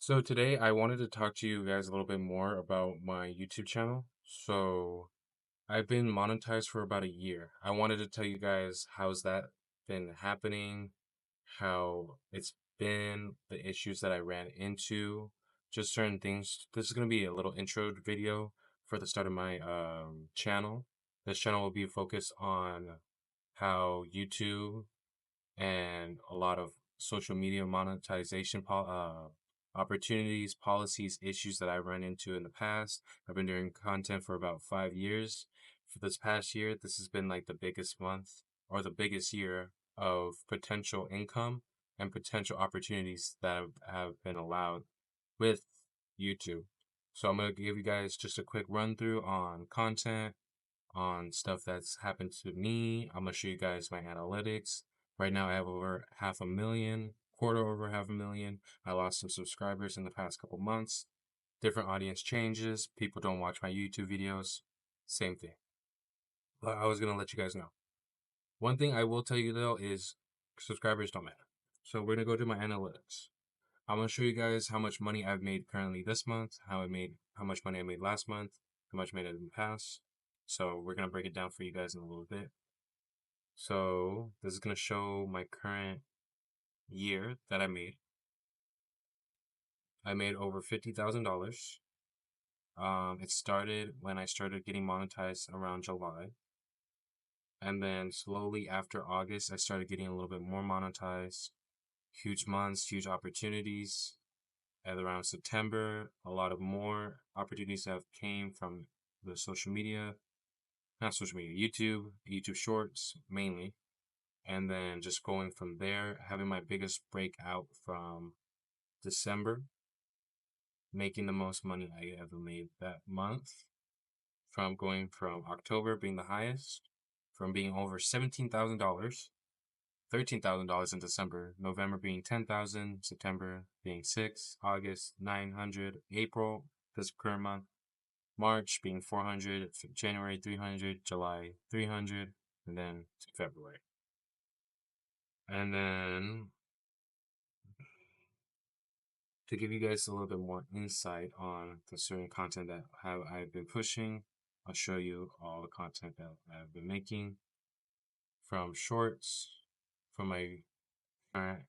So today I wanted to talk to you guys a little bit more about my YouTube channel. So I've been monetized for about a year. I wanted to tell you guys how's that been happening, how it's been, the issues that I ran into, just certain things. This is going to be a little intro video for the start of my channel. This channel will be focused on how YouTube and a lot of social media monetization opportunities, policies, issues that I run into in the past. I've been doing content for about 5 years. For this past year, this has been like the biggest month or the biggest year of potential income and potential opportunities that have been allowed with YouTube. So I'm going to give you guys just a quick run through on content, on stuff that's happened to me. I'm gonna show you guys my analytics. Right now I have over half a million, quarter over half a million. I lost some subscribers in the past couple months. Different audience changes. People don't watch my YouTube videos. Same thing. But I was gonna let you guys know. One thing I will tell you though is subscribers don't matter. So we're gonna go to my analytics. I'm gonna show you guys how much money I've made currently this month, how much money I made last month, how much I made in the past. So we're gonna break it down for you guys in a little bit. So this is gonna show my current year that I made. I made over $50,000. It started when I started getting monetized around July, and then slowly after August, I started getting a little bit more monetized. Huge months, huge opportunities. At around September, a lot of more opportunities have came from the social media, not social media, YouTube Shorts mainly, and then just going from there, having my biggest breakout from December, making the most money I ever made that month, from going from October being the highest, from being over $17,000, $13,000 in December, November being 10,000, September being 6, August 900, April this current month, March being 400, January 300, July 300, and then to February. And then to give you guys a little bit more insight on the certain content that I've been pushing, I'll show you all the content that I've been making from shorts, from my current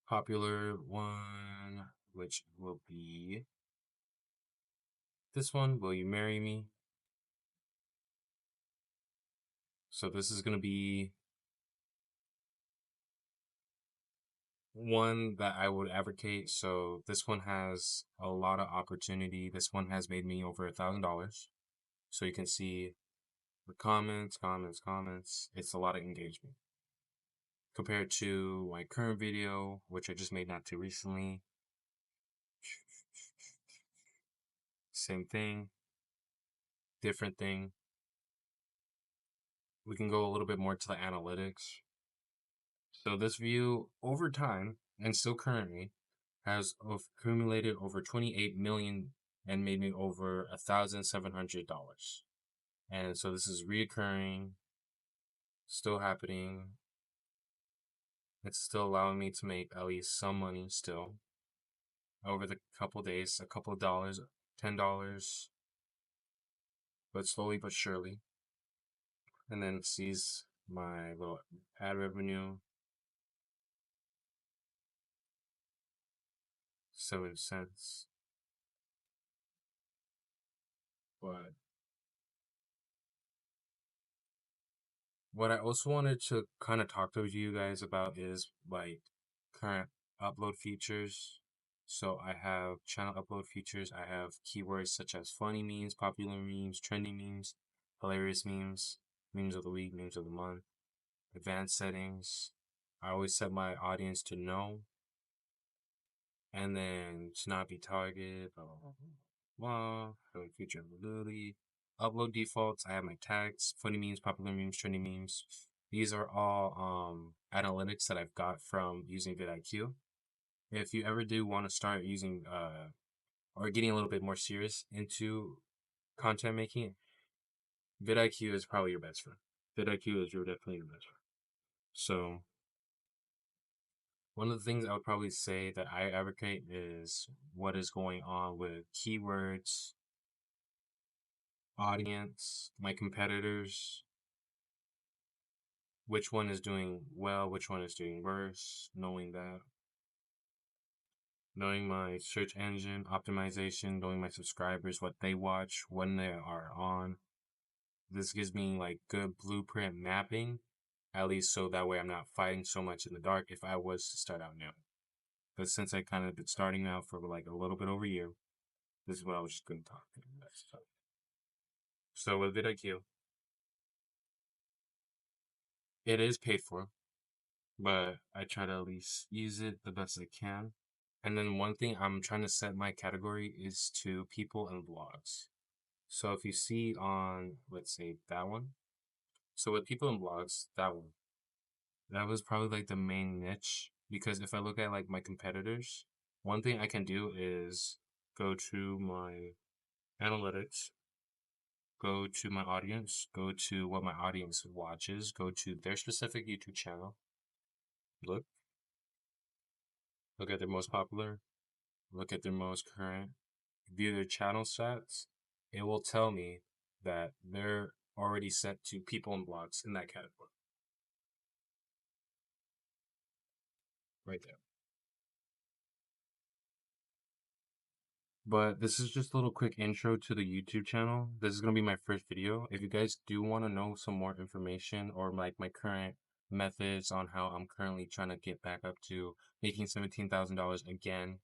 popular one, which will be this one, Will You Marry Me? So this is going to be one that I would advocate. So this one has a lot of opportunity. This one has made me over $1,000. So you can see the comments. It's a lot of engagement compared to my current video, which I just made not too recently. Same thing, different thing. We can go a little bit more to the analytics. So this view over time and still currently has accumulated over 28 million and made me over $1,700. And so this is reoccurring, still happening. It's still allowing me to make at least some money still over the couple days, a couple of dollars, $10, but slowly but surely. And then sees my little ad revenue, 7 cents. But what I also wanted to kind of talk to you guys about is like current upload features. So I have channel upload features. I have keywords such as funny memes, popular memes, trending memes, hilarious memes, memes of the week, memes of the month, advanced settings. I always set my audience to no, and then to not be targeted, blah, blah, blah, blah, feature availability. Upload defaults, I have my tags, funny memes, popular memes, trending memes. These are all analytics that I've got from using vidIQ. If you ever do want to start using or getting a little bit more serious into content making, vidIQ is probably your best friend. vidIQ is definitely your best friend. So One of the things I would probably say that I advocate is what is going on with keywords, audience, my competitors, which one is doing well, which one is doing worse, knowing that, knowing my search engine optimization, knowing my subscribers, what they watch, when they are on. This gives me like good blueprint mapping, at least so that way I'm not fighting so much in the dark if I was to start out new. But since I kind of been starting out for like a little bit over a year, this is what I was just going to talk to you guys about. So with vidIQ, it is paid for, but I try to at least use it the best I can. And then one thing I'm trying to set my category is to people and blogs. So if you see on, let's say that one. So with people and blogs, that one, that was probably like the main niche because if I look at like my competitors, one thing I can do is go to my analytics, go to my audience, go to what my audience watches, go to their specific YouTube channel, look, look at their most popular, look at their most current, view their channel stats. It will tell me that they're already set to people and blogs in that category right there. But this is just a little quick intro to the YouTube channel. This is going to be my first video. If you guys do want to know some more information or like my current methods on how I'm currently trying to get back up to making $17,000 again,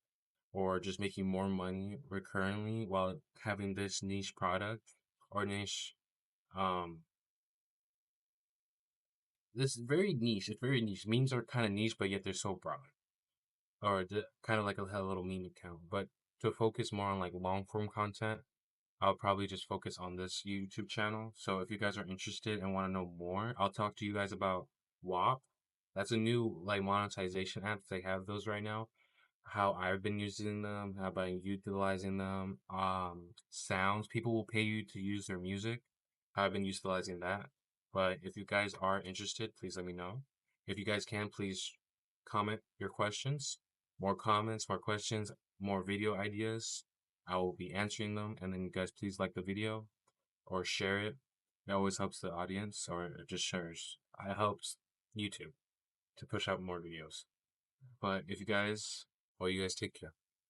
or just making more money recurrently while having this niche product or niche, um, this is very niche. It's very niche. Memes are kind of niche, but yet they're so broad. Or kind of like a little meme account. But to focus more on like long form content, I'll probably just focus on this YouTube channel. So if you guys are interested and want to know more, I'll talk to you guys about WAP. That's a new like monetization app. They have those right now. How I've been using them, how I've been utilizing them. Sounds. People will pay you to use their music. How I've been utilizing that. But if you guys are interested, please let me know. If you guys can, please comment your questions. More comments, more questions, more video ideas. I will be answering them. And then you guys please like the video or share it. It always helps the audience, or it just shares. It helps YouTube to push out more videos. But if you guys, well, you guys take care.